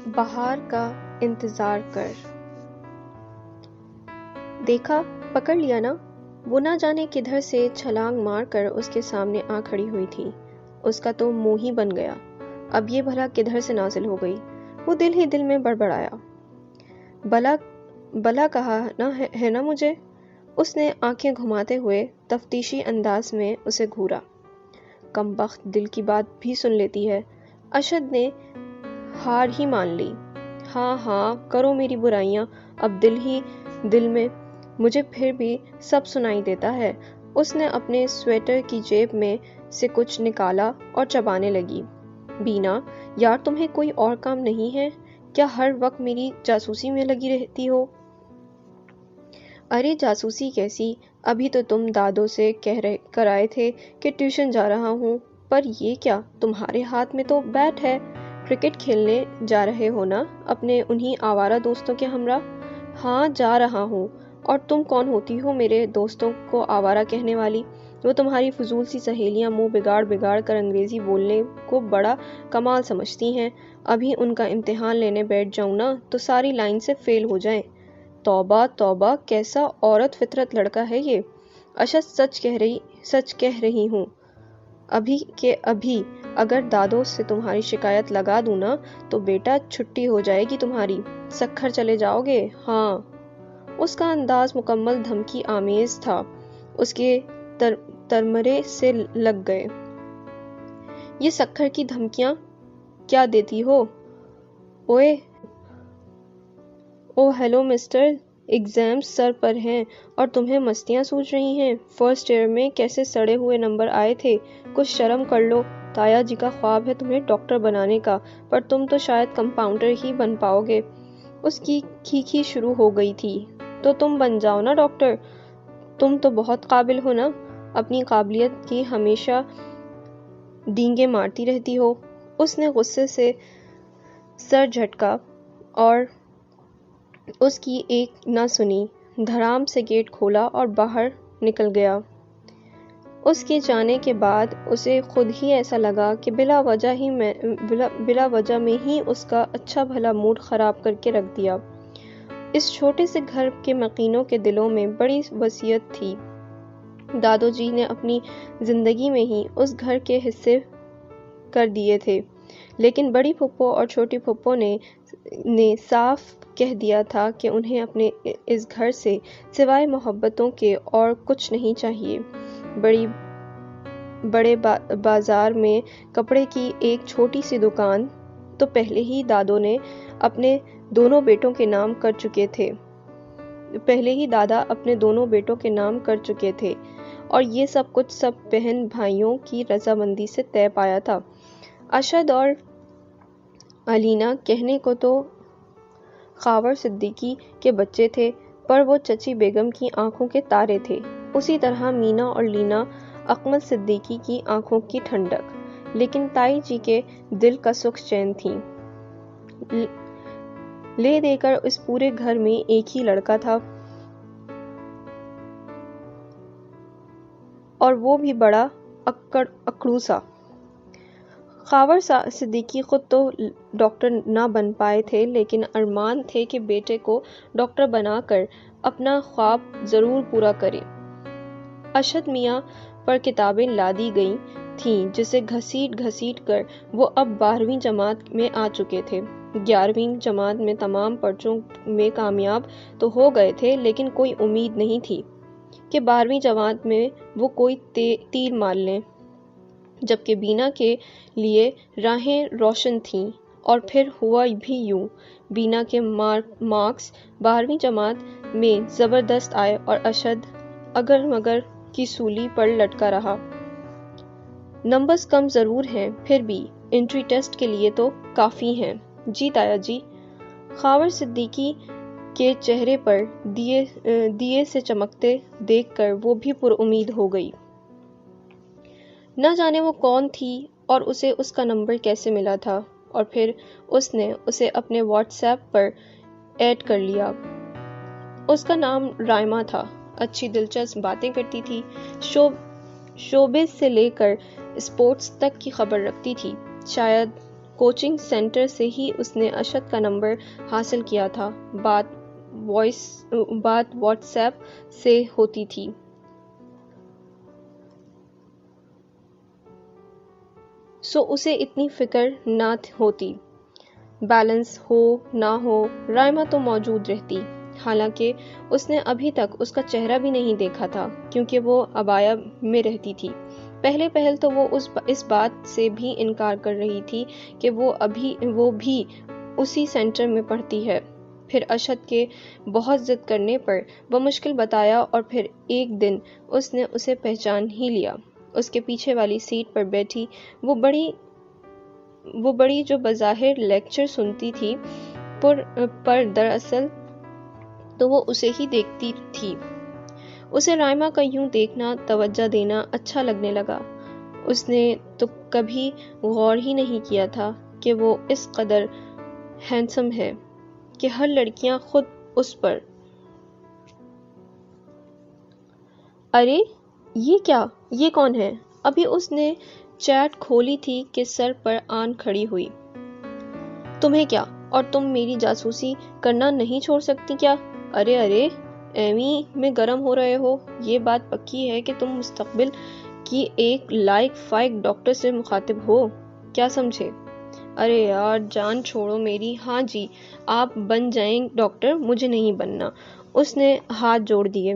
بہار کا انتظار کر۔ دیکھا، پکڑ لیا نا؟ وہ نہ جانے کدھر سے چھلانگ مار کر اس کے سامنے آ کھڑی ہوئی تھی۔ اس کا تو منہ ہی بن گیا۔ اب یہ بھلا کدھر سے نازل ہو گئی؟ وہ دل ہی دل میں بڑبڑایا۔ بلا کہا ہے نا مجھے؟ اس نے آنکھیں گھماتے ہوئے تفتیشی انداز میں اسے گھورا۔ کم بخت دل کی بات بھی سن لیتی ہے۔ اشد نے ہار ہی مان لی۔ ہاں ہاں کرو میری برائیاں، اب دل ہی دل میں مجھے پھر بھی سب سنائی دیتا ہے۔ اس نے اپنے سویٹر کی جیب میں سے کچھ نکالا اور چبانے لگی۔ بینا، یار تمہیں کوئی اور کام نہیں ہے کیا؟ ہر وقت میری جاسوسی میں لگی رہتی ہو؟ ارے جاسوسی کیسی؟ ابھی تو تم دادو سے کر آئے تھے کہ ٹیوشن جا رہا ہوں، پر یہ کیا تمہارے ہاتھ میں تو بیٹ ہے؟ کرکٹ کھیلنے جا رہے ہو نا اپنے انہی آوارہ دوستوں کے ہمراہ؟ ہاں جا رہا ہوں۔ اور تم کون ہوتی ہو میرے دوستوں کو آوارہ کہنے والی؟ وہ تمہاری فضول سی سہیلیاں منہ بگاڑ کر انگریزی بولنے کو بڑا کمال سمجھتی ہیں۔ ابھی ان کا امتحان لینے بیٹھ جاؤں نا تو ساری لائن سے فیل ہو جائیں۔ توبہ توبہ، کیسا عورت فطرت لڑکا ہے یہ! اشد سچ کہہ رہی ہوں، ابھی کے ابھی اگر دادو سے تمہاری شکایت لگا دوں نا تو بیٹا چھٹی ہو جائے گی تمہاری، سکھر چلے جاؤ گے۔ ہاں، اس کا انداز مکمل دھمکی آمیز تھا۔ اس کے ترمرے سے لگ گئے۔ یہ سکھر کی دھمکیاں کیا دیتی ہو؟ او ہیلو مسٹر، ایگزامز سر پر ہیں اور تمہیں مستیاں سوچ رہی ہیں؟ فرسٹ ایئر میں کیسے سڑے ہوئے نمبر آئے تھے؟ کچھ شرم کر لو۔ تایا جی کا خواب ہے تمہیں ڈاکٹر بنانے کا، پر تم تو شاید کمپاؤنڈر ہی بن پاؤ گے۔ اس کی کھیکھی شروع ہو گئی تھی۔ تو تم بن جاؤ نا ڈاکٹر، تم تو بہت قابل ہو نا، اپنی قابلیت کی ہمیشہ ڈینگیں مارتی رہتی ہو۔ اس نے غصے سے سر جھٹکا اور اس کی ایک نہ سنی، دھڑام سے گیٹ کھولا اور باہر نکل گیا۔ اس کے جانے کے بعد اسے خود ہی ایسا لگا کہ بلا وجہ میں ہی اس کا اچھا بھلا موڈ خراب کر کے رکھ دیا۔ اس چھوٹے سے گھر کے مکینوں کے دلوں میں بڑی وصیت تھی۔ دادو جی نے اپنی زندگی میں ہی اس گھر کے حصے کر دیے تھے، لیکن بڑی پھپھو اور چھوٹی پھپھو نے صاف کہہ دیا تھا کہ انہیں اپنے اس گھر سے سوائے محبتوں کے اور کچھ نہیں چاہیے۔ بڑے بازار میں کپڑے کی ایک چھوٹی سی دکان تو پہلے ہی دادا اپنے دونوں بیٹوں کے نام کر چکے تھے اور یہ سب کچھ سب بہن بھائیوں کی رضامندی سے طے پایا تھا۔ اشد اور علینا کہنے کو تو خاور صدیقی کے بچے تھے، پر وہ چچی بیگم کی آنکھوں کے تارے تھے۔ اسی طرح مینا اور لینا اکمل صدیقی کی آنکھوں کی ٹھنڈک، لیکن تائی جی کے دل کا سکھ چین تھیں۔ لے دے کر اس پورے گھر میں ایک ہی لڑکا تھا، اور وہ بھی بڑا اکڑو سا۔ خاور صدیقی خود تو ڈاکٹر نہ بن پائے تھے، لیکن ارمان تھے کہ بیٹے کو ڈاکٹر بنا کر اپنا خواب ضرور پورا کریں۔ اشد میاں پر کتابیں لادی گئی تھیں جسے گھسیٹ کر وہ اب 12ویں جماعت میں آ چکے تھے۔ 11ویں جماعت میں تمام پرچوں میں کامیاب تو ہو گئے تھے، لیکن کوئی امید نہیں تھی کہ 12ویں جماعت میں وہ کوئی تیر مار لیں، جبکہ بینا کے لیے راہیں روشن تھیں۔ اور پھر ہوا بھی یوں، بینا کے مارکس 12ویں جماعت میں زبردست آئے اور اشد اگر مگر کی سولی پر لٹکا رہا۔ نمبرز کم ضرور ہیں، پھر بھی انٹری ٹیسٹ کے لیے تو کافی ہیں۔ جی تایا جی۔ خاور صدیقی کے چہرے پر دیے سے چمکتے دیکھ کر وہ بھی پر امید ہو گئی۔ نہ جانے وہ کون تھی اور اسے اس کا نمبر کیسے ملا تھا، اور پھر اس نے اسے اپنے واٹس ایپ پر ایڈ کر لیا۔ اس کا نام رائما تھا، اچھی دلچسپ باتیں کرتی تھی، شوبز سے لے کر اسپورٹس تک کی خبر رکھتی تھی۔ شاید کوچنگ سینٹر سے ہی اس نے اشد کا نمبر حاصل کیا تھا. بات واٹس ایپ سے ہوتی تھی. سو اسے اتنی فکر نہ ہوتی. بیلنس ہو نہ ہو رائما تو موجود رہتی. حالانکہ اس نے ابھی تک اس کا چہرہ بھی نہیں دیکھا تھا کیونکہ وہ ابایا میں رہتی تھی. پہل تو وہ اس بات سے بھی انکار کر رہی تھی کہ وہ بھی اسی سینٹر میں پڑھتی ہے. پھر اشد کے بہت ضد کرنے پر وہ مشکل بتایا اور پھر ایک دن اس نے اسے پہچان ہی لیا. اس کے پیچھے والی سیٹ پر بیٹھی وہ بڑی جو بظاہر لیکچر سنتی تھی پر دراصل تو وہ اسے ہی دیکھتی تھی. اسے رائما کا یوں دیکھنا، توجہ دینا اچھا لگنے لگا. اس نے تو کبھی غور ہی نہیں کیا تھا کہ وہ اس قدر ہینڈسم ہے کہ ہر لڑکیاں خود اس پر. ارے یہ کیا، یہ کون ہے؟ ابھی اس نے چیٹ کھولی تھی کہ سر پر آن کھڑی ہوئی. تمہیں کیا، اور تم میری جاسوسی کرنا نہیں چھوڑ سکتی کیا؟ ارے ایویں میں گرم ہو رہے ہو. یہ بات پکی ہے کہ تم مستقبل کی ایک لائق فائق ڈاکٹر سے مخاطب ہو. کیا سمجھے؟ ارے یار جان چھوڑو میری. ہاں جی آپ بن جائیں ڈاکٹر، مجھے نہیں بننا. اس نے ہاتھ جوڑ دیے.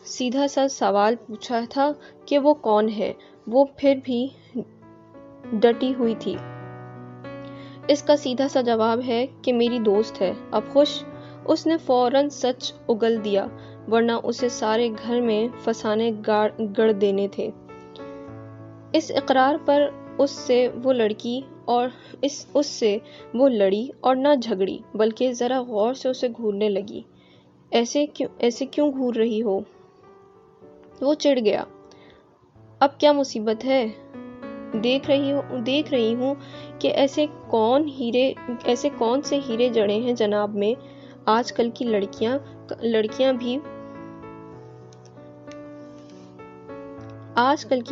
سیدھا سا سوال پوچھا تھا کہ وہ کون ہے. وہ پھر بھی ڈٹی ہوئی تھی. اس کا سیدھا سا جواب ہے کہ میری دوست ہے. اب خوش؟ اس نے فوراً سچ اگل دیا ورنہ اسے سارے گھر میں فسانے گڑ دینے تھے. اس اقرار پر اس سے وہ لڑی اور نہ جھگڑی بلکہ ذرا غور سے اسے گھورنے لگی. ایسے کیوں گھور رہی ہو؟ وہ چڑ گیا. اب کیا مصیبت ہے؟ دیکھ رہی ہوں کہ ایسے کون سے ہیرے جڑے ہیں جناب میں. آج کل کی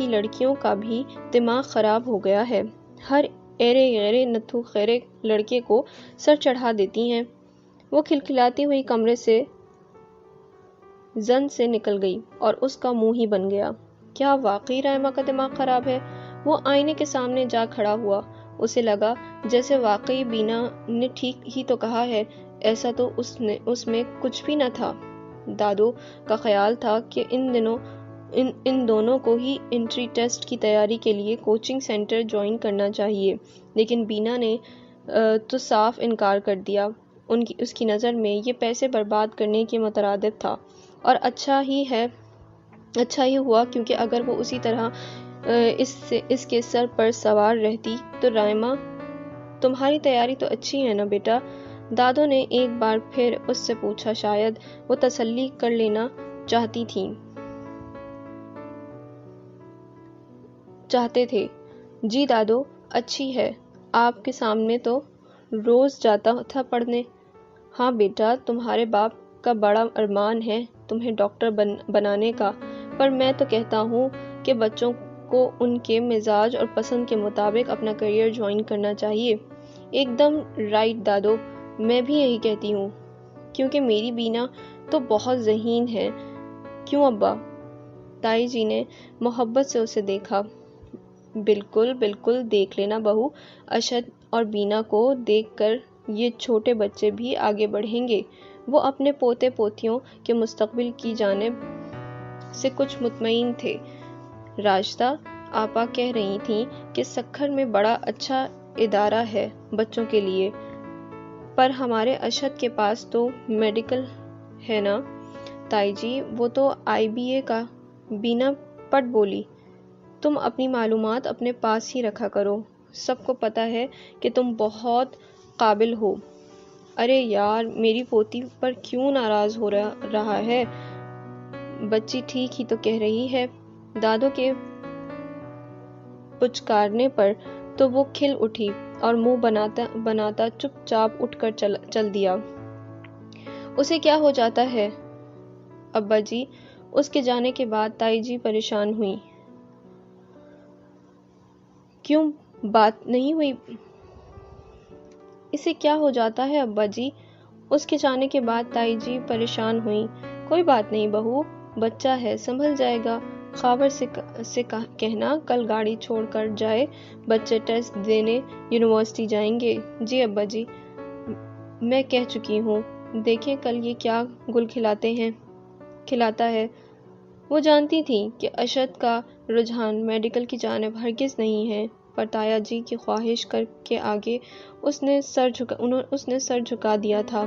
لڑکیوں کا بھی دماغ خراب ہو گیا ہے. ہر ایرے غیرے نتھو خیرے لڑکے کو سر چڑھا دیتی ہیں. وہ کھلکھلاتی ہوئی کمرے سے زن سے نکل گئی اور اس کا منہ ہی بن گیا. کیا واقعی رائما کا دماغ خراب ہے؟ وہ آئینے کے سامنے جا کھڑا ہوا. اسے لگا جیسے واقعی بینا نے ٹھیک ہی تو کہا ہے. ایسا تو اس میں کچھ بھی نہ تھا. دادو کا خیال تھا کہ ان دونوں کو ہی انٹری ٹیسٹ کی تیاری کے لیے کوچنگ سینٹر جوائن کرنا چاہیے، لیکن بینا نے تو صاف انکار کر دیا. اس کی نظر میں یہ پیسے برباد کرنے کے مترادف تھا. اور اچھا ہی ہوا کیونکہ اگر وہ اسی طرح اس کے سر پر سوار رہتی تو رائما تمہاری تیاری تو اچھی ہے نا بیٹا؟ دادو نے ایک بار پھر اس سے پوچھا. شاید وہ تسلی کر لینا چاہتے تھے. جی دادو اچھی ہے. آپ کے سامنے تو روز جاتا تھا پڑھنے. ہاں بیٹا تمہارے باپ کا بڑا ارمان ہے تمہیں ڈاکٹر بنانے کا، پر میں تو کہتا ہوں کہ بچوں کو ان کے مزاج اور پسند کے مطابق اپنا کیریئر جوائن کرنا چاہیے. ایک دم رائٹ دادو، میں بھی یہی کہتی ہوں کیونکہ میری بینا تو بہت ذہین ہے. کیوں ابا؟ تائی جی نے محبت سے اسے دیکھا. بالکل دیکھ لینا بہو. اشد اور بینا کو دیکھ کر یہ چھوٹے بچے بھی آگے بڑھیں گے. وہ اپنے پوتے پوتیوں کے مستقبل کی جانب سے کچھ مطمئن تھے. راجدہ آپا کہہ رہی تھیں کہ سکھر میں بڑا اچھا ادارہ ہے بچوں کے لیے، پر ہمارے اشد کے پاس تو میڈیکل ہے نا تائی جی. وہ تو IBA کا. بینا پٹ بولی. تم اپنی معلومات اپنے پاس ہی رکھا کرو. سب کو پتا ہے کہ تم بہت قابل ہو. ارے یار میری پوتی پر کیوں ناراض ہو رہا ہے؟ بچی ٹھیک ہی تو کہہ رہی ہے. دادو کے پچکارنے پر تو وہ کھل اٹھی اور منہ بناتا چپ چاپ اٹھ کر چل دیا. اسے کیا ہو جاتا ہے ابا جی؟ اس کے جانے کے بعد تائی جی پریشان ہوئی. کیوں بات نہیں ہوئی؟ اسے کیا ہو جاتا ہے ابا جی؟ اس کے جانے کے بعد تائی جی پریشان ہوئیں۔ کوئی بات نہیں بہو، بچہ ہے، سنبھل جائے گا۔ خاور سے کہنا کل گاڑی چھوڑ کر جائے، بچے ٹیسٹ دینے یونیورسٹی جائیں گے۔ جی ابا جی، میں کہہ چکی ہوں، دیکھیں کل یہ کیا گل کھلاتا ہے۔ وہ جانتی تھی کہ اشد کا رجحان میڈیکل کی جانب ہرگز نہیں ہے، پر تایا جی کی خواہش کے آگے اس نے سر جھکا دیا تھا۔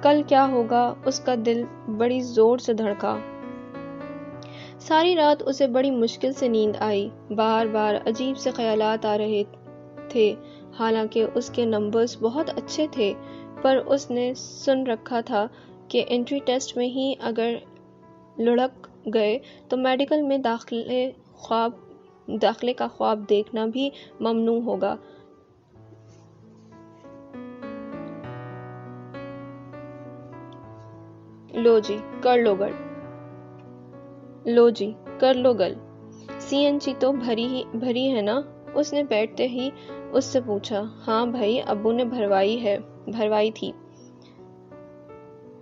کل کیا ہوگا؟ اس کا دل بڑی زور سے دھڑکا۔ ساری رات اسے بڑی مشکل سے نیند آئی۔ بار بار عجیب سے خیالات آ رہے تھے۔ حالانکہ اس کے نمبرز بہت اچھے تھے، پر اس نے سن رکھا تھا کہ انٹری ٹیسٹ میں ہی اگر لڑک گئے تو میڈیکل میں داخلے کا خواب دیکھنا بھی ممنوع ہوگا۔ لو جی کر لو گل۔ سی این جی تو بھری ہے نا؟ اس نے بیٹھتے ہی اس سے پوچھا۔ ہاں بھائی، ابو نے بھروائی تھی۔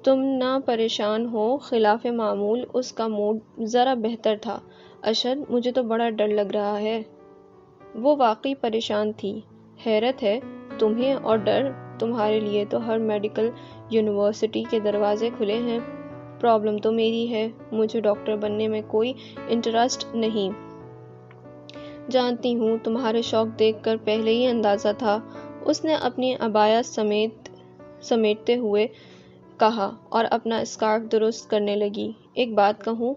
تم نہ پریشان ہو۔ خلاف معمول اس کا موڈ ذرا بہتر تھا۔ اشد، مجھے تو بڑا ڈر لگ رہا ہے۔ وہ واقعی پریشان تھی۔ حیرت ہے تمہیں اور ڈر؟ تمہارے لیے تو ہر میڈیکل یونیورسٹی کے دروازے کھلے ہیں۔ پرابلم تو میری ہے، مجھے ڈاکٹر بننے میں کوئی انٹرسٹ نہیں۔ جانتی ہوں، تمہارے شوق دیکھ کر پہلے ہی اندازہ تھا۔ اس نے اپنی عبایا سمیٹتے ہوئے کہا اور اپنا اسکارف درست کرنے لگی۔ ایک بات کہوں؟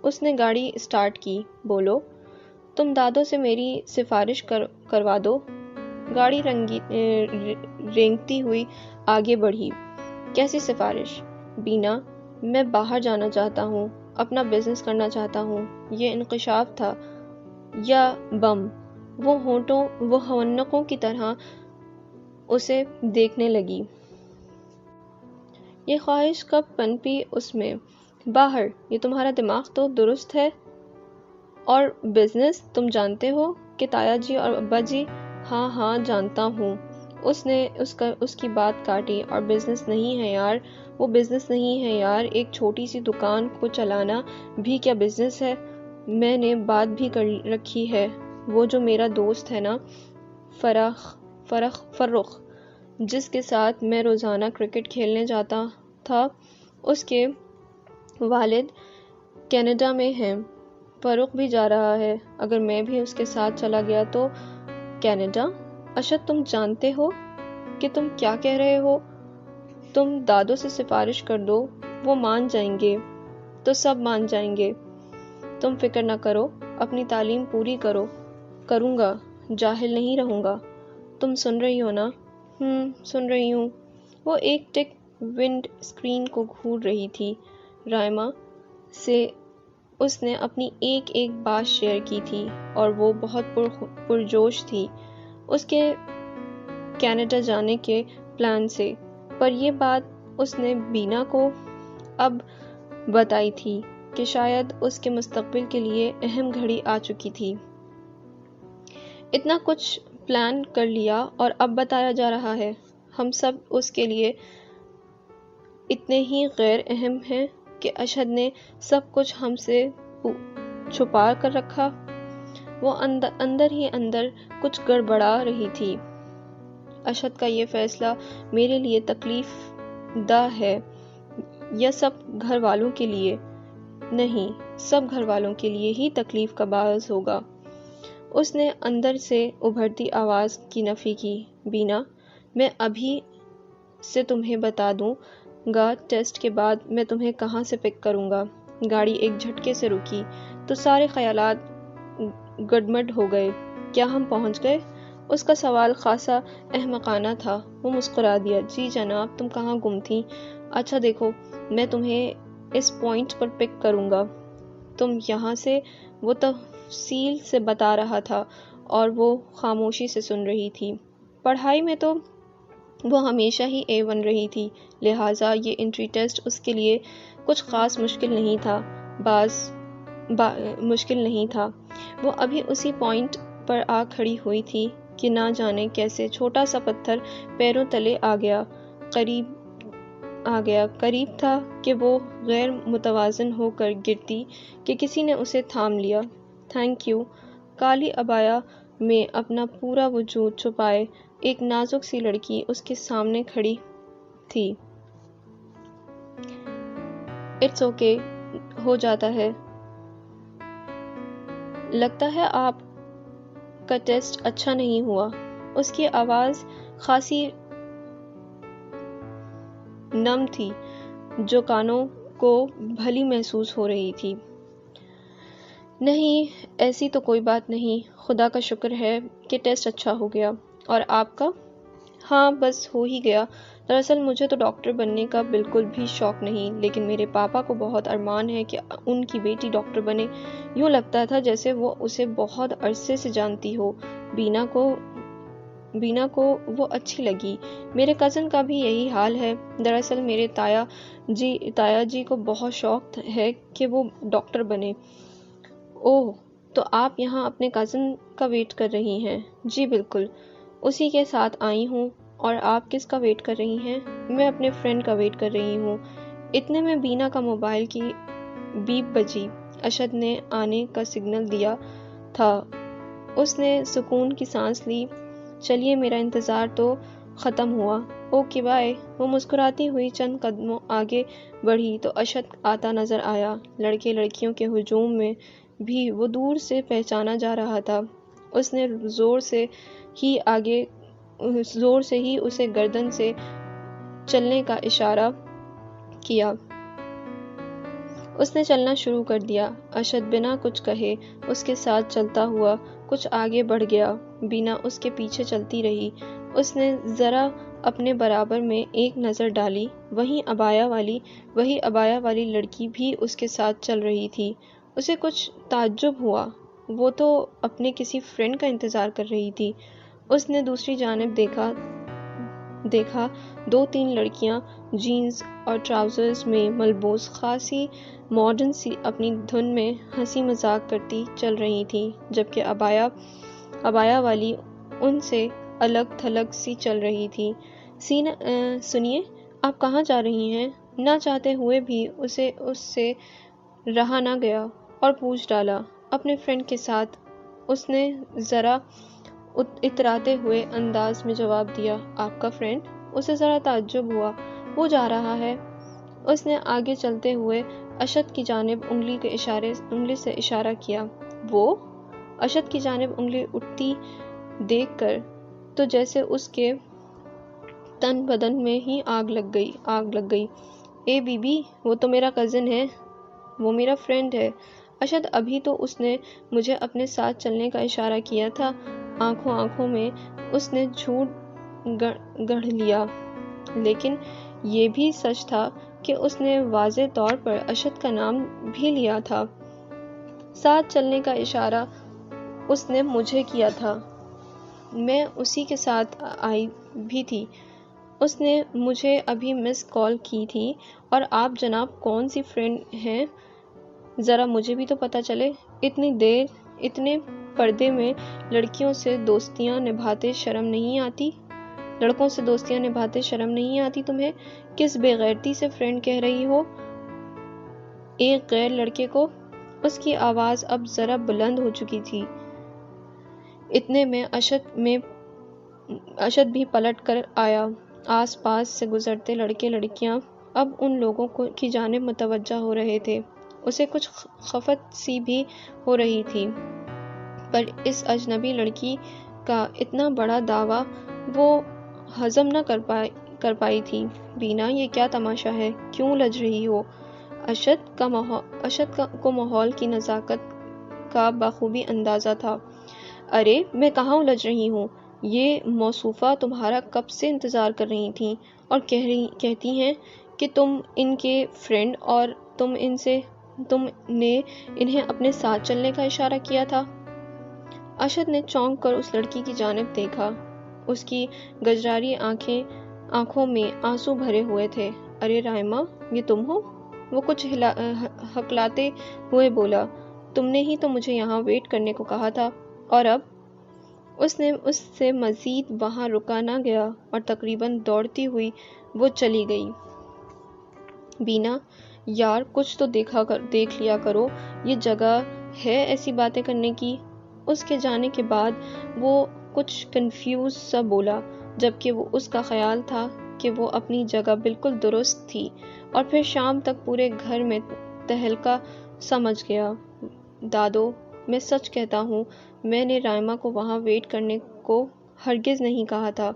اس نے گاڑی اسٹارٹ کی۔ بولو۔ تم دادو سے میری سفارش کروا دو۔ گاڑی رینگتی ہوئی آگے بڑھی۔ کیسی سفارش؟ بینا، میں باہر جانا چاہتا ہوں، اپنا بزنس کرنا چاہتا ہوں۔ یہ انکشاف تھا یا بم؟ وہ حنقوں کی طرح اسے دیکھنے لگی۔ یہ خواہش کب پنپی اس میں؟ باہر؟ یہ تمہارا دماغ تو درست ہے۔ اور بزنس؟ تم جانتے ہو کہ تایا جی اور ابا جی؟ ہاں جانتا ہوں۔ اس نے اس کی بات کاٹی۔ اور بزنس نہیں ہے یار، وہ بزنس نہیں ہے یار، ایک چھوٹی سی دکان کو چلانا بھی کیا بزنس ہے؟ میں نے بات بھی کر رکھی ہے۔ وہ جو میرا دوست ہے نا، فرخ، جس کے ساتھ میں روزانہ کرکٹ کھیلنے جاتا تھا، اس کے والد کینیڈا میں ہیں۔ فاروق بھی جا رہا ہے۔ اگر میں بھی اس کے ساتھ چلا گیا تو؟ کینیڈا؟ اشد، تم جانتے ہو کہ تم کیا کہہ رہے ہو؟ تم دادو سے سفارش کر دو، وہ مان جائیں گے تو سب مان جائیں گے۔ تم فکر نہ کرو، اپنی تعلیم پوری کروں گا، جاہل نہیں رہوں گا۔ تم سن رہی ہو نا؟ سن رہی ہوں۔ وہ ایک ٹک ونڈ اسکرین کو گھور رہی تھی۔ رائما سے اس نے اپنی ایک بات شیئر کی تھی اور وہ بہت پرجوش تھی اس کے کینیڈا جانے کے پلان سے، پر یہ بات اس نے بینا کو اب بتائی تھی کہ شاید اس کے مستقبل کے لیے اہم گھڑی آ چکی تھی۔ اتنا کچھ پلان کر لیا اور اب بتایا جا رہا ہے۔ ہم سب اس کے لیے اتنے ہی غیر اہم ہیں کہ اشد نے سب کچھ ہم سے چھپا کر رکھا۔ وہ اندر ہی اندر کچھ گڑبڑا رہی تھی۔ اشد کا یہ فیصلہ میرے لیے تکلیف دہ ہے یا سب گھر والوں کے لیے؟ نہیں، سب گھر والوں کے لیے ہی تکلیف کا باعث ہوگا۔ اس نے اندر سے ابھرتی آواز کی نفی کی۔ بینا، میں ابھی سے تمہیں بتا دوں گا، ٹیسٹ کے بعد میں تمہیں کہاں سے پک کروں گا۔ گاڑی ایک جھٹکے سے رکی تو سارے خیالات گڈمڈ ہو گئے۔ کیا ہم پہنچ گئے؟ اس کا سوال خاصا احمقانہ تھا۔ وہ مسکرا دیا۔ جی جناب، تم کہاں گم تھی؟ اچھا دیکھو، میں تمہیں اس پوائنٹ پر پک کروں گا۔ تم یہاں سے؟ وہ تفصیل سے بتا رہا تھا اور وہ خاموشی سے سن رہی تھی۔ پڑھائی میں تو وہ ہمیشہ ہی A1 رہی تھی، لہٰذا یہ انٹری ٹیسٹ اس کے لیے کچھ خاص مشکل نہیں تھا۔ مشکل نہیں تھا۔ وہ ابھی اسی پوائنٹ پر آ کھڑی ہوئی تھی کہ نہ جانے کیسے چھوٹا سا پتھر پیروں تلے آ گیا۔ قریب تھا کہ وہ غیر متوازن ہو کر گرتی کہ کسی نے اسے تھام لیا۔ Thank you. کالی عبایا میں اپنا پورا وجود چھپائے ایک نازک سی لڑکی اس کے سامنے کھڑی تھی۔ اٹس اوکے، ہو جاتا ہے۔ لگتا ہے آپ کا ٹیسٹ اچھا نہیں ہوا۔ اس کی آواز خاصی نم تھی جو کانوں کو بھلی محسوس ہو رہی تھی۔ نہیں، ایسی تو کوئی بات نہیں، خدا کا شکر ہے کہ ٹیسٹ اچھا ہو گیا۔ اور آپ کا؟ ہاں، بس ہو ہی گیا۔ دراصل مجھے تو ڈاکٹر بننے کا بالکل بھی شوق نہیں، لیکن میرے پاپا کو بہت ارمان ہے کہ ان کی بیٹی ڈاکٹر بنے۔ یوں لگتا تھا جیسے وہ اسے بہت عرصے سے جانتی ہو۔ بینا کو وہ اچھی لگی۔ میرے کزن کا بھی یہی حال ہے۔ دراصل میرے تایا جی کو بہت شوق ہے کہ وہ ڈاکٹر بنے۔ اوہ، تو آپ یہاں اپنے کزن کا ویٹ کر رہی ہیں؟ جی بالکل، اسی کے ساتھ آئی ہوں۔ اور آپ کس کا ویٹ کر رہی ہیں؟ میں اپنے فرینڈ کا ویٹ کر رہی ہوں۔ اتنے میں بینا کا موبائل کی بیپ بجی۔ اشد نے آنے کا سگنل دیا تھا۔ اس نے سکون کی سانس لی۔ چلیے، میرا انتظار تو ختم ہوا۔ Okay bye. وہ مسکراتی ہوئی چند قدموں آگے بڑھی تو اشد آتا نظر آیا۔ لڑکے لڑکیوں کے ہجوم میں بھی وہ دور سے پہچانا جا رہا تھا۔ اس نے زور سے ہی اسے گردن سے چلنے کا اشارہ کیا۔ اس نے چلنا شروع کر دیا۔ اشد بنا کچھ کہے اس کے ساتھ چلتا ہوا کچھ آگے بڑھ گیا۔ بینا اس کے پیچھے چلتی رہی۔ اس نے ذرا اپنے برابر میں ایک نظر ڈالی۔ وہی عبایا والی لڑکی بھی اس کے ساتھ چل رہی تھی۔ اسے کچھ تعجب ہوا۔ وہ تو اپنے کسی فرینڈ کا انتظار کر رہی تھی۔ اس نے دوسری جانب دیکھا 2-3 لڑکیاں جینز اور ٹراؤزرز میں ملبوس خاصی ماڈرن سی اپنی دھن میں ہنسی مذاق کرتی چل رہی تھیں، جبکہ عبایا والی ان سے الگ تھلگ سی چل رہی تھی۔ سنیے، آپ کہاں جا رہی ہیں؟ نہ چاہتے ہوئے بھی اسے اس سے رہا نہ گیا اور پوچھ ڈالا۔ اپنے فرینڈ کے ساتھ، اس نے ذرا اتراتے ہوئے انداز میں جواب دیا۔ آپ کا فرینڈ؟ اسے ذرا تعجب ہوا۔ وہ جا رہا ہے۔ اس نے آگے چلتے ہوئے اشد کی جانب انگلی سے اشارہ کیا۔ وہ؟ اشد کی جانب انگلی اٹھتی دیکھ کر تو جیسے اس کے تن بدن میں ہی آگ لگ گئی۔ اے بی بی، وہ تو میرا کزن ہے، وہ میرا فرینڈ ہے۔ اشد، ابھی تو اس نے مجھے اپنے ساتھ چلنے کا اشارہ کیا تھا۔ آنکھوں میں اس نے جھوٹ گڑھ لیا، لیکن یہ بھی سچ تھا کہ اس نے واضح طور پر اشد کا نام بھی لیا تھا۔ ساتھ چلنے کا اشارہ اس نے مجھے کیا تھا، میں اسی کے ساتھ آئی بھی تھی۔ اس نے مجھے ابھی مس کال کی تھی۔ اور آپ جناب کون سی فرینڈ ہیں؟ ذرا مجھے بھی تو پتہ چلے۔ اتنے پردے میں لڑکیوں سے دوستیاں نبھاتے شرم نہیں آتی؟ لڑکوں سے دوستیاں نبھاتے شرم نہیں آتی تمہیں؟ کس بے غیرتی سے فرینڈ کہہ رہی ہو ایک غیر لڑکے کو؟ اس کی آواز اب ذرا بلند ہو چکی تھی۔ اتنے میں اشد بھی پلٹ کر آیا۔ آس پاس سے گزرتے لڑکے لڑکیاں اب ان لوگوں کی جانب متوجہ ہو رہے تھے۔ اسے کچھ خفت سی بھی ہو رہی تھی، پر اس اجنبی لڑکی کا اتنا بڑا دعویٰ وہ ہضم نہ کر پائی تھی۔ بینا، یہ کیا تماشا ہے؟ کیوں لج رہی ہو؟ اشد کو ماحول کی نزاکت کا بخوبی اندازہ تھا۔ ارے میں کہاں الجھ رہی ہوں؟ یہ موصوفہ تمہارا کب سے انتظار کر رہی تھیں اور کہتی ہیں کہ تم ان کے فرینڈ اور تم نے انہیں اپنے ساتھ چلنے کا اشارہ کیا تھا۔ اشد نے چونک کر اس لڑکی کی جانب دیکھا۔ اس کی گجراری آنکھوں میں آنسو بھرے ہوئے تھے۔ ارے رائما، یہ تم ہو؟ وہ کچھ ہکلاتے ہوئے بولا۔ تم نے ہی تو مجھے یہاں ویٹ کرنے کو کہا تھا، اور اب اس سے مزید وہاں رکا نہ گیا اور تقریباً دوڑتی ہوئی وہ چلی گئی۔ بینا، یار کچھ تو دیکھ لیا کرو، یہ جگہ ہے ایسی باتیں کرنے کی؟ اس کے جانے کے بعد وہ کچھ کنفیوز سا بولا، جبکہ وہ اس کا خیال تھا کہ وہ اپنی جگہ بالکل درست تھی، اور پھر شام تک پورے گھر میں تہلکہ سمجھ گیا۔ دادو، میں سچ کہتا ہوں، میں نے رائما کو وہاں ویٹ کرنے کو ہرگز نہیں کہا تھا۔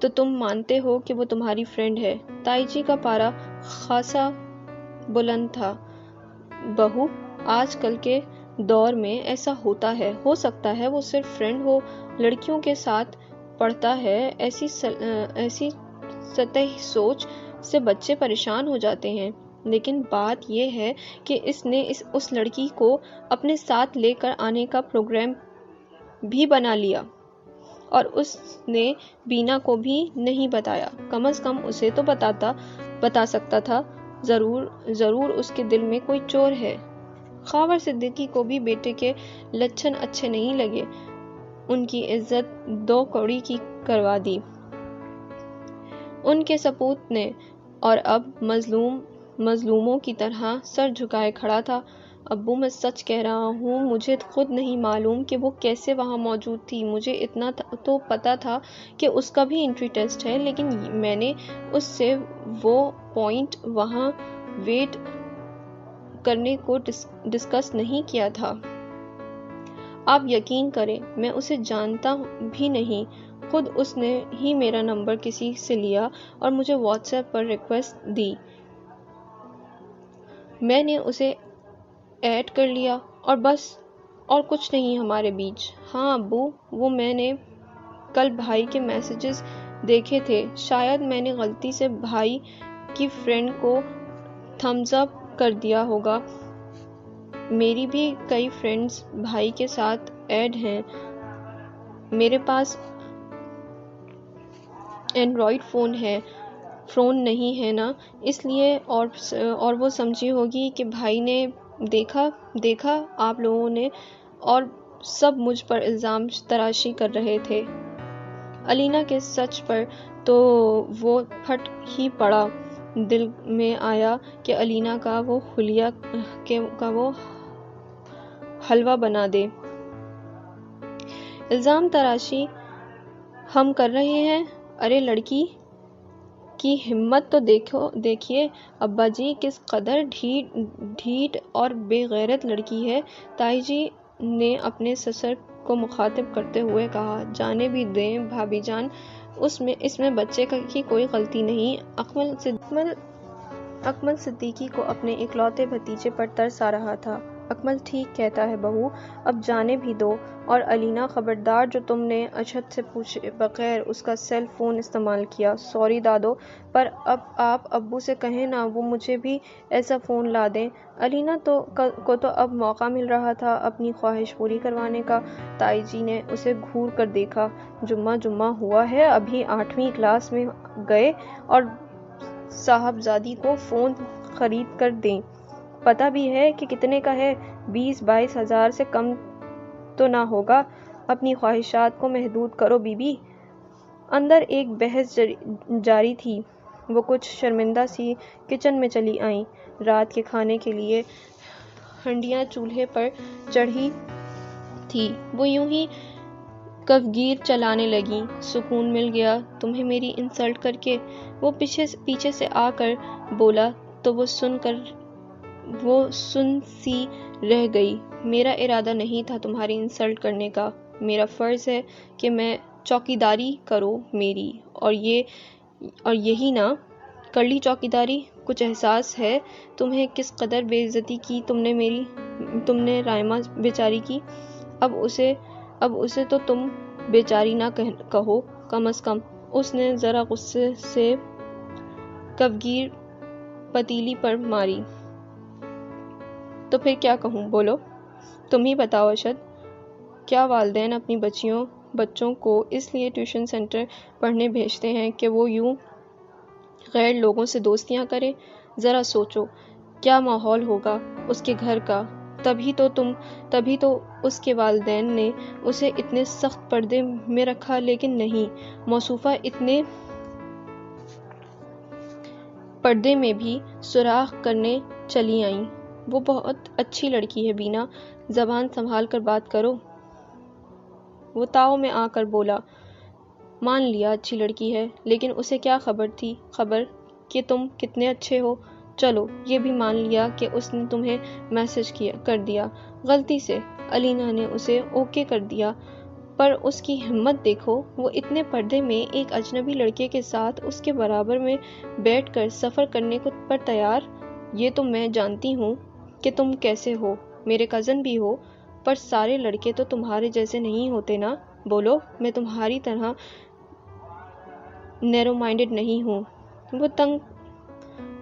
تو تم مانتے ہو کہ وہ تمہاری فرینڈ ہے؟ تائی جی کا پارا خاصا بلند تھا۔ بہو، آج کل کے دور میں ایسا ہوتا ہے، ہو سکتا ہے وہ صرف فرینڈ ہو، لڑکیوں کے ساتھ پڑھتا ہے، ایسی سطحی سوچ سے بچے پریشان ہو جاتے ہیں۔ لیکن بات یہ ہے کہ اس نے اس لڑکی کو اپنے ساتھ لے کر آنے کا پروگرام بھی بنا لیا، اور اس نے بینا کو بھی نہیں بتایا۔ کم از کم اسے تو بتا سکتا تھا، ضرور اس کے دل میں کوئی چور ہے۔ خاور صدیقی کو بھی بیٹے کے لچھن اچھے نہیں لگے، ان کی عزت دو کوڑی کی کروا دی ان کے سپوت نے، اور اب مظلوموں کی طرح سر جھکائے کھڑا تھا۔ ابو، میں سچ کہہ رہا ہوں، مجھے خود نہیں معلوم کہ وہ کیسے وہاں موجود تھی۔ مجھے اتنا تو پتا تھا کہ اس کا بھی انٹری ٹیسٹ ہے، لیکن میں نے اس سے وہ پوائنٹ وہاں ویٹ کرنے کو ڈسکس نہیں کیا تھا۔ آپ یقین کریں، میں اسے جانتا بھی نہیں، خود اس نے ہی میرا نمبر کسی سے لیا اور مجھے واٹس ایپ پر ریکویسٹ دی۔ میں نے اسے ایڈ کر لیا اور بس، اور کچھ نہیں ہمارے بیچ۔ ہاں ابو، وہ میں نے کل بھائی کے میسیجز دیکھے تھے، شاید میں نے غلطی سے بھائی کی فرینڈ کو تھمز اپ کر دیا ہوگا۔ میری بھی کئی فرینڈز بھائی کے ساتھ ایڈ ہیں۔ میرے پاس اینڈرائیڈ فون نہیں ہے نا، اس لیے، اور وہ سمجھی ہوگی کہ بھائی نے دیکھا آپ لوگوں نے، اور سب مجھ پر الزام تراشی کر رہے تھے۔ الینا کے سچ پر تو وہ پھٹ ہی پڑا۔ دل میں آیا کہ الینا کا وہ خلیہ کا وہ حلوہ بنا دے۔ الزام تراشی ہم کر رہے ہیں؟ ارے لڑکی کی ہمت تو دیکھیے ابا جی، کس قدر ڈھیٹ اور بے غیرت لڑکی ہے۔ تائی جی نے اپنے سسر کو مخاطب کرتے ہوئے کہا، جانے بھی دیں بھابی جان، اس میں بچے کی کوئی غلطی نہیں۔ اکمل صدیقی کو اپنے اکلوتے بھتیجے پر ترس آ رہا تھا۔ اکمل ٹھیک کہتا ہے بہو، اب جانے بھی دو۔ اور الینا، خبردار جو تم نے اشد سے پوچھے بغیر اس کا سیل فون استعمال کیا۔ سوری دادو، پر اب آپ ابو سے کہیں نا وہ مجھے بھی ایسا فون لا دیں۔ الینا کو تو اب موقع مل رہا تھا اپنی خواہش پوری کروانے کا۔ تائی جی نے اسے گھور کر دیکھا۔ جمعہ ہوا ہے، ابھی 8ویں کلاس میں گئے اور صاحبزادی کو فون خرید کر دیں۔ پتہ بھی ہے کہ کتنے کا ہے؟ 20-22 ہزار سے کم تو نہ ہوگا۔ اپنی خواہشات کو محدود کرو بی بی۔ اندر ایک بحث جاری تھی۔ وہ کچھ شرمندہ سی کچن میں چلی آئیں۔ رات کے کھانے کے لیے ہنڈیاں چولہے پر چڑھی تھی۔ وہ یوں ہی کفگیر چلانے لگیں۔ سکون مل گیا تمہیں میری انسلٹ کر کے؟ وہ پیچھے سے آ کر بولا تو وہ سن سی رہ گئی۔ میرا ارادہ نہیں تھا تمہاری انسلٹ کرنے کا، میرا فرض ہے کہ میں چوکیداری کرو میری، اور یہی نہ کر لی چوکیداری۔ کچھ احساس ہے تمہیں کس قدر بے عزتی کی تم نے رائما بیچاری کی؟ اب اسے تو تم بیچاری نہ کہو، کم از کم۔ اس نے ذرا غصے سے کفگیر پتیلی پر ماری۔ تو پھر کیا کہوں، بولو، تم ہی بتاؤ اشد۔ کیا والدین اپنی بچوں کو اس لیے ٹیوشن سینٹر پڑھنے بھیجتے ہیں کہ وہ یوں غیر لوگوں سے دوستیاں کریں؟ ذرا سوچو کیا ماحول ہوگا اس کے گھر کا۔ تبھی تو اس کے والدین نے اسے اتنے سخت پردے میں رکھا، لیکن نہیں، موصوفہ اتنے پردے میں بھی سوراخ کرنے چلی آئیں۔ وہ بہت اچھی لڑکی ہے بینا، زبان سنبھال کر بات کرو۔ وہ تاؤ میں آ کر بولا۔ مان لیا اچھی لڑکی ہے، لیکن اسے کیا خبر کہ تم کتنے اچھے ہو؟ چلو یہ بھی مان لیا کہ اس نے تمہیں میسج کر دیا، غلطی سے الینا نے اسے اوکے کر دیا، پر اس کی ہمت دیکھو، وہ اتنے پردے میں ایک اجنبی لڑکے کے ساتھ اس کے برابر میں بیٹھ کر سفر کرنے پر تیار۔ یہ تو میں جانتی ہوں کہ تم کیسے ہو، میرے کزن بھی ہو، پر سارے لڑکے تو تمہارے جیسے نہیں ہوتے نا۔ بولو، میں تمہاری طرح نیرو مائنڈڈ نہیں ہوں۔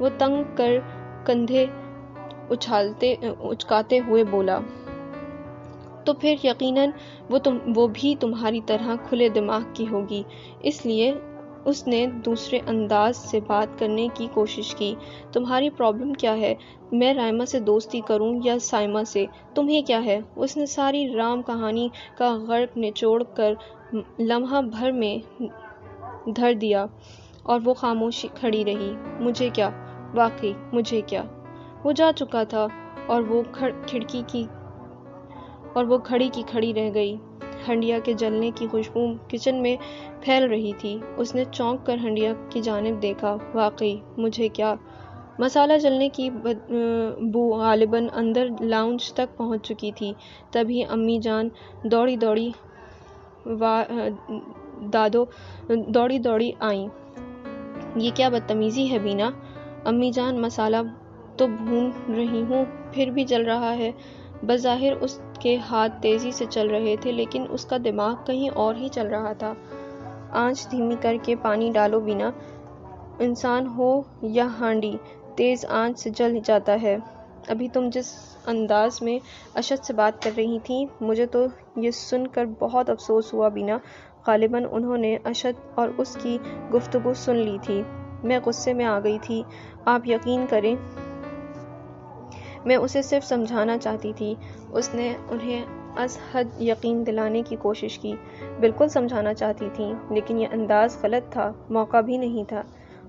وہ تنگ کر کندھے اچکاتے ہوئے بولا۔ تو پھر یقیناً وہ بھی تمہاری طرح کھلے دماغ کی ہوگی، اس لیے اس نے دوسرے انداز سے بات کرنے کی کوشش کی۔ تمہاری پرابلم کیا ہے؟ میں رائما سے دوستی کروں یا سائما سے؟ تمہیں کیا ہے؟ اس نے ساری رام کہانی کا غرق نچوڑ کر لمحہ بھر میں دھر دیا، اور وہ خاموش کھڑی رہی۔ مجھے کیا؟ واقعی مجھے کیا؟ وہ جا چکا تھا، اور وہ کھڑی کی کھڑی رہ گئی۔ ہنڈیا کے جلنے کی خوشبو کچن میں پھیل رہی تھی۔ اس نے چونک کر ہنڈیا کی جانب دیکھا۔ واقعی مجھے کیا؟ مسالہ جلنے کی بو غالباً اندر لاؤنج تک پہنچ چکی تھی۔ تبھی امی جان دوڑی آئیں۔ یہ کیا بدتمیزی ہے بینا؟ امی جان، مسالہ تو بھون رہی ہوں، پھر بھی جل رہا ہے۔ بظاہر اس کے ہاتھ تیزی سے چل رہے تھے، لیکن اس کا دماغ کہیں اور ہی چل رہا تھا۔ آنچ دھیمی کر کے پانی ڈالو بینا، انسان ہو یا ہانڈی، تیز آنچ سے جل جاتا ہے۔ ابھی تم جس انداز میں اشد سے بات کر رہی تھیں، مجھے تو یہ سن کر بہت افسوس ہوا بینا۔ غالباً انہوں نے اشد اور اس کی گفتگو سن لی تھی۔ میں غصے میں آ گئی تھی، آپ یقین کریں، میں اسے صرف سمجھانا چاہتی تھی۔ اس نے انہیں از حد یقین دلانے کی کوشش کی۔ بالکل سمجھانا چاہتی تھی، لیکن یہ انداز غلط تھا، موقع بھی نہیں تھا۔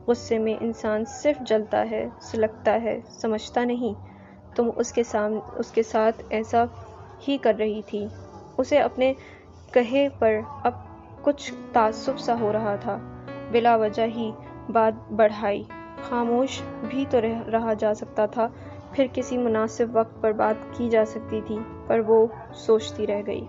غصے میں انسان صرف جلتا ہے، سلگتا ہے، سمجھتا نہیں۔ تم اس کے ساتھ ایسا ہی کر رہی تھی۔ اسے اپنے کہے پر اب کچھ تعصب سا ہو رہا تھا۔ بلا وجہ ہی بات بڑھائی، خاموش بھی تو رہا جا سکتا تھا، پھر کسی مناسب وقت پر بات کی جا سکتی تھی، پر وہ سوچتی رہ گئی۔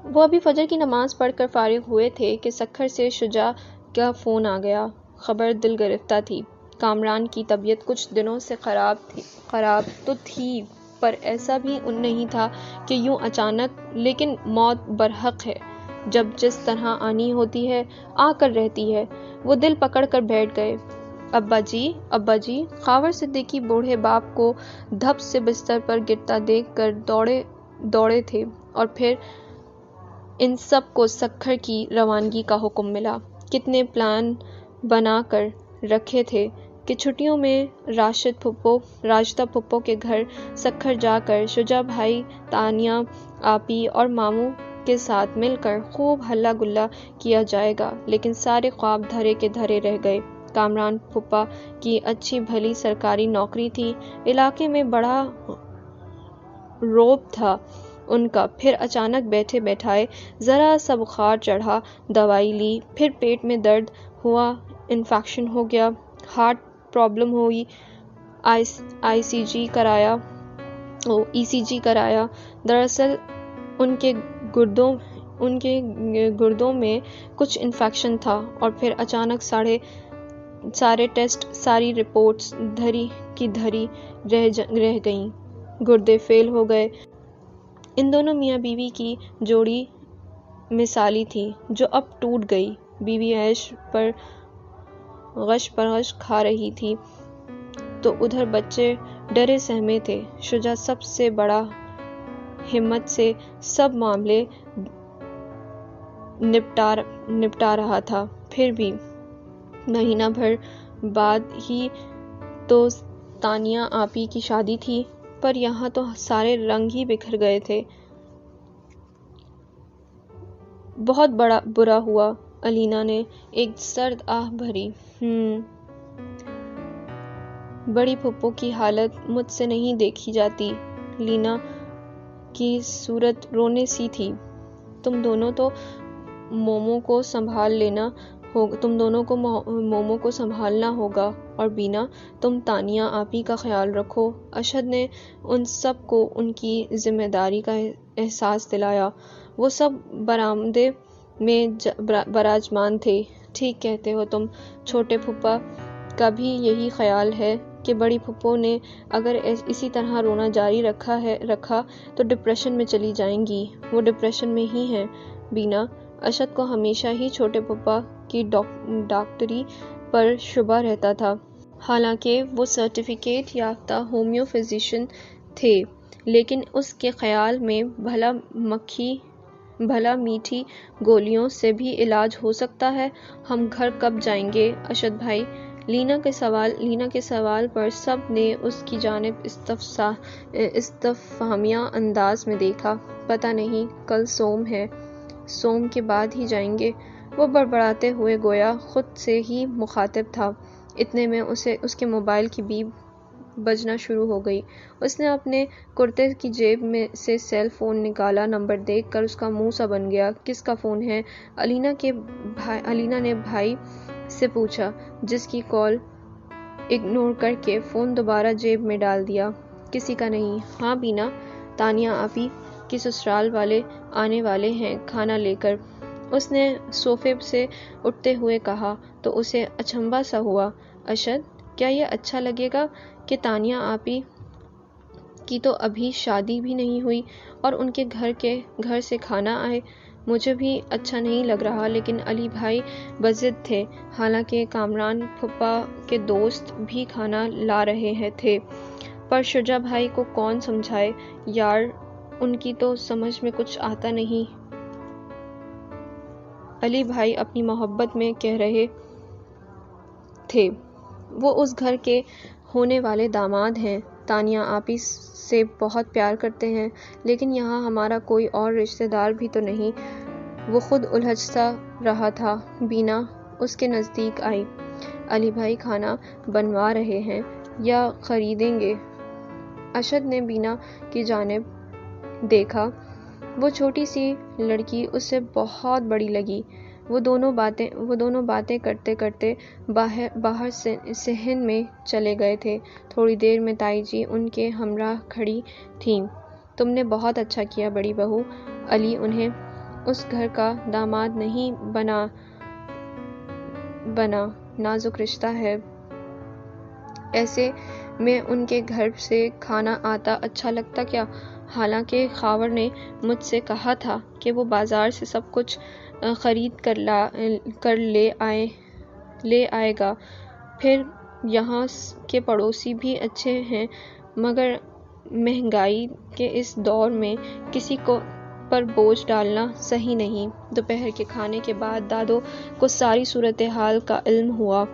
وہ ابھی فجر کی نماز پڑھ کر فارغ ہوئے تھے کہ سکھر سے شجاع کا فون آ گیا۔ خبر دل گرفتہ تھی۔ کامران کی طبیعت کچھ دنوں سے خراب تو تھی، پر ایسا بھی نہیں تھا کہ یوں اچانک، لیکن موت برحق ہے، جب جس طرح آنی ہوتی ہے آ کر رہتی ہے۔ وہ دل پکڑ کر بیٹھ گئے۔ ابا جی، خاور صدیقی بوڑھے باپ کو دھپ سے بستر پر گرتا دیکھ کر دوڑے تھے، اور پھر ان سب کو سکھر کی روانگی کا حکم ملا۔ کتنے پلان بنا کر رکھے تھے کہ چھٹیوں میں راشدہ پھپھو کے گھر سکھر جا کر شجاع بھائی، تانیہ آپی اور ماموں کے ساتھ مل کر خوب ہلا گلا کیا جائے گا، لیکن سارے خواب دھرے کے دھرے رہ گئے۔ کامران پھپھا کی اچھی بھلی سرکاری نوکری تھی، علاقے میں بڑا رعب تھا ان کا، پھر اچانک بیٹھے بٹھائے ذرا سا بخار چڑھا، دوائی لی، پھر پیٹ میں درد ہوا، انفیکشن ہو گیا، ہارٹ پرابلم ہوئی، ای سی جی کرایا۔ دراصل ان کے گردوں میں کچھ انفیکشن تھا، اور پھر اچانک سارے ٹیسٹ، ساری رپورٹس دھری کی دھری رہ گئیں، گردے فیل ہو گئے۔ ان دونوں میاں بیوی کی جوڑی مثالی تھی، جو اب ٹوٹ گئی۔ بیوی عیش پر غش کھا رہی تھی، تو ادھر بچے ڈرے سہمے تھے۔ شجاع سب سے بڑا ہمت سے سب معاملے نپٹا رہا تھا، پھر بھی مہینہ بھر بعد ہی تو تانیہ آپی کی شادی تھی، پر یہاں تو سارے رنگ ہی بکھر گئے تھے۔ بہت برا ہوا، الینا نے ایک سرد آہ بھری۔ بڑی پھپھو کی حالت مجھ سے نہیں دیکھی جاتی۔ لینا کی صورت رونے سی تھی۔ تم دونوں کو مومو کو سنبھالنا ہوگا، اور بینا تم تانیہ آپی کا خیال رکھو۔ اشد نے ان سب کو ان کی ذمہ داری کا احساس دلایا۔ وہ سب برآمدے میں براجمان تھے۔ ٹھیک کہتے ہو تم، چھوٹے پھپھا کا بھی یہی خیال ہے کہ بڑی پھپھو نے اگر اسی طرح رونا جاری رکھا تو ڈپریشن میں چلی جائیں گی۔ وہ ڈپریشن میں ہی ہیں بینا۔ اشد کو ہمیشہ ہی چھوٹے پھپھا کی ڈاکٹری پر شبہ رہتا تھا، حالانکہ وہ سرٹیفکیٹ یافتہ ہومیو فزیشین تھے، لیکن اس کے خیال میں بھلا میٹھی گولیوں سے بھی علاج ہو سکتا ہے۔ ہم گھر کب جائیں گے اشد بھائی؟ لینا کے سوال پر سب نے اس کی جانب استفہامیہ انداز میں دیکھا۔ پتہ نہیں، کل سوم ہے، سوم کے بعد ہی جائیں گے، وہ بڑبڑاتے ہوئے گویا خود سے ہی مخاطب تھا۔ اتنے میں اس کے موبائل کی بیپ بجنا شروع ہو گئی۔ اس نے اپنے کرتے کی جیب میں سے سیل فون نکالا۔ نمبر دیکھ کر اس کا منہ سا بن گیا۔ کس کا فون ہے؟ الینا نے بھائی سے پوچھا، جس کی کال اگنور کر کے فون دوبارہ جیب میں ڈال دیا۔ کسی کا نہیں۔ ہاں بینا، تانیہ آپی کے سسرال والے آنے والے ہیں کھانا لے کر، اس نے صوفے سے اٹھتے ہوئے کہا تو اسے اچنبھا سا ہوا۔ اشد، کیا یہ اچھا لگے گا کہ تانیہ آپی کی تو ابھی شادی بھی نہیں ہوئی اور ان کے گھر سے کھانا آئے؟ مجھے بھی اچھا نہیں لگ رہا، لیکن علی بھائی بضد تھے، حالانکہ کامران پھپھا کے دوست بھی کھانا لا رہے تھے، پر شجاع بھائی کو کون سمجھائے یار، ان کی تو سمجھ میں کچھ آتا نہیں۔ علی بھائی اپنی محبت میں کہہ رہے تھے، وہ اس گھر کے ہونے والے داماد ہیں، تانیہ آپی سے بہت پیار کرتے ہیں، لیکن یہاں ہمارا کوئی اور رشتہ دار بھی تو نہیں۔ وہ خود الجھ سا رہا تھا۔ بینا اس کے نزدیک آئی۔ علی بھائی کھانا بنوا رہے ہیں یا خریدیں گے؟ اشد نے بینا کی جانب دیکھا۔ وہ چھوٹی سی لڑکی اس سے بہت بڑی لگی۔ وہ دونوں باتیں کرتے کرتے باہر صحن میں چلے گئے تھے۔ تھوڑی دیر میں تائی جی ان کے ہمراہ کھڑی تھیں۔ تم نے بہت اچھا کیا بڑی بہو، علی انہیں اس گھر کا داماد نہیں بنا، نازک رشتہ ہے، ایسے میں ان کے گھر سے کھانا آتا اچھا لگتا کیا؟ حالانکہ خاور نے مجھ سے کہا تھا کہ وہ بازار سے سب کچھ خرید کر لے آئے گا۔ پھر یہاں کے پڑوسی بھی اچھے ہیں، مگر مہنگائی کے اس دور میں کسی پر بوجھ ڈالنا صحیح نہیں۔ دوپہر کے کھانے کے بعد دادو کو ساری صورتحال کا علم ہوا۔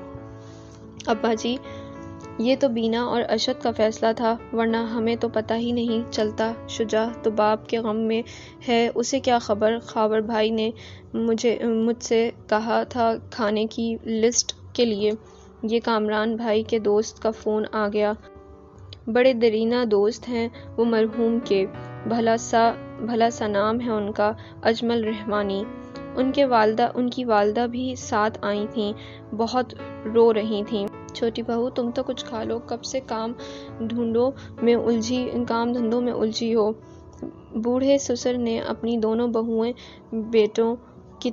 ابا جی، یہ تو بینا اور اشد کا فیصلہ تھا، ورنہ ہمیں تو پتہ ہی نہیں چلتا۔ شجاع تو باپ کے غم میں ہے، اسے کیا خبر؟ خاور بھائی نے مجھ سے کہا تھا کھانے کی لسٹ کے لیے۔ یہ کامران بھائی کے دوست کا فون آ گیا۔ بڑے دیرینہ دوست ہیں وہ مرحوم کے، بھلا سا نام ہے ان کا، اجمل رحمانی۔ ان کی والدہ بھی ساتھ آئی تھیں، بہت رو رہی تھیں۔ چھوٹی بہو، تم تو کچھ کھا لو، کب سے کام دھندوں میں الجھی ہو۔ بوڑھے سسر نے اپنی دونوں بہوئیں بیٹیوں کی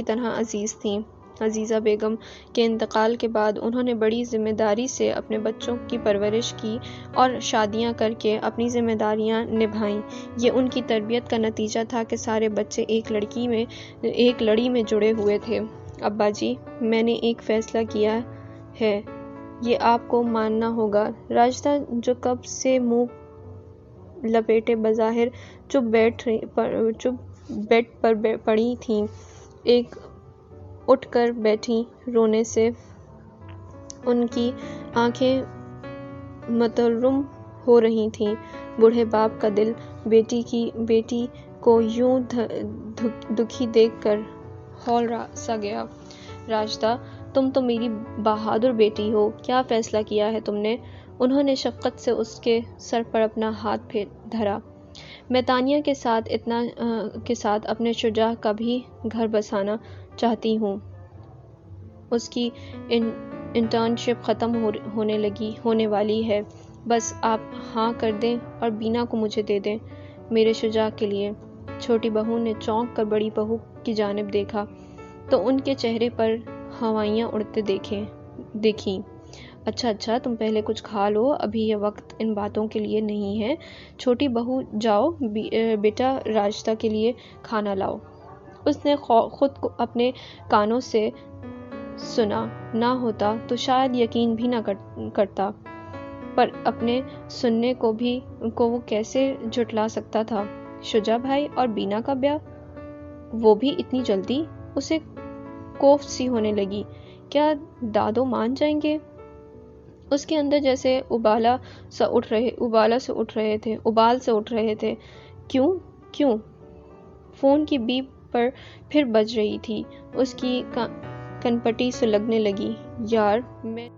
طرح عزیز تھیں۔ عزیزہ بیگم کے انتقال کے بعد انہوں نے بڑی ذمہ داری سے اپنے بچوں کی پرورش کی اور شادیاں کر کے اپنی ذمہ داریاں نبھائیں۔ یہ ان کی تربیت کا نتیجہ تھا کہ سارے بچے ایک لڑی میں جڑے ہوئے تھے۔ ابا جی، میں نے ایک فیصلہ کیا ہے، یہ آپ کو ماننا ہوگا۔ راجدہ جو کب سے منہ لپیٹے بظاہر چپ بیڈ پر پڑی تھیں، ایک اٹھ کر بیٹھیں۔ رونے سے ان کی آنکھیں مترم ہو رہی تھیں۔ بوڑھے باپ کا دل بیٹی کو یوں دکھی دیکھ کر ہول سا گیا۔ راجدہ، تم تو میری بہادر بیٹی ہو، کیا فیصلہ کیا ہے تم نے؟ انہوں نے شفقت سے اس کے سر پر اپنا ہاتھ دھرا۔ میں تانیہ کے ساتھ اپنے شجاع کا بھی گھر بسانا چاہتی ہوں۔ اس کی انٹرنشپ ختم ہونے والی ہے، بس آپ ہاں کر دیں اور بینا کو مجھے دے دیں میرے شجاع کے لیے۔ چھوٹی بہو نے چونک کر بڑی بہو کی جانب دیکھا تو ان کے چہرے پر ہوائیاں اڑتے دیکھیں۔ اچھا تم پہلے کچھ کھا لو، ابھی یہ وقت ان باتوں کے لیے نہیں ہے۔ چھوٹی بہو، جاؤ بیٹا راجدہ کے لیے کھانا لاؤ۔ اس نے خود کو اپنے کانوں سے سنا نہ ہوتا تو شاید یقین بھی نہ کرتا، پر اپنے سننے کو وہ کیسے جھٹلا سکتا تھا؟ شجاع بھائی اور بینا کا بیاہ؟ وہ بھی اتنی جلدی؟ اسے کوفت سی ہونے لگی۔ کیا دادو مان جائیں گے؟ اس کے اندر جیسے ابال سے اٹھ رہے تھے۔ کیوں؟ فون کی بیپ پر پھر بج رہی تھی۔ اس کی کنپٹی سلگنے لگی۔ یار، میں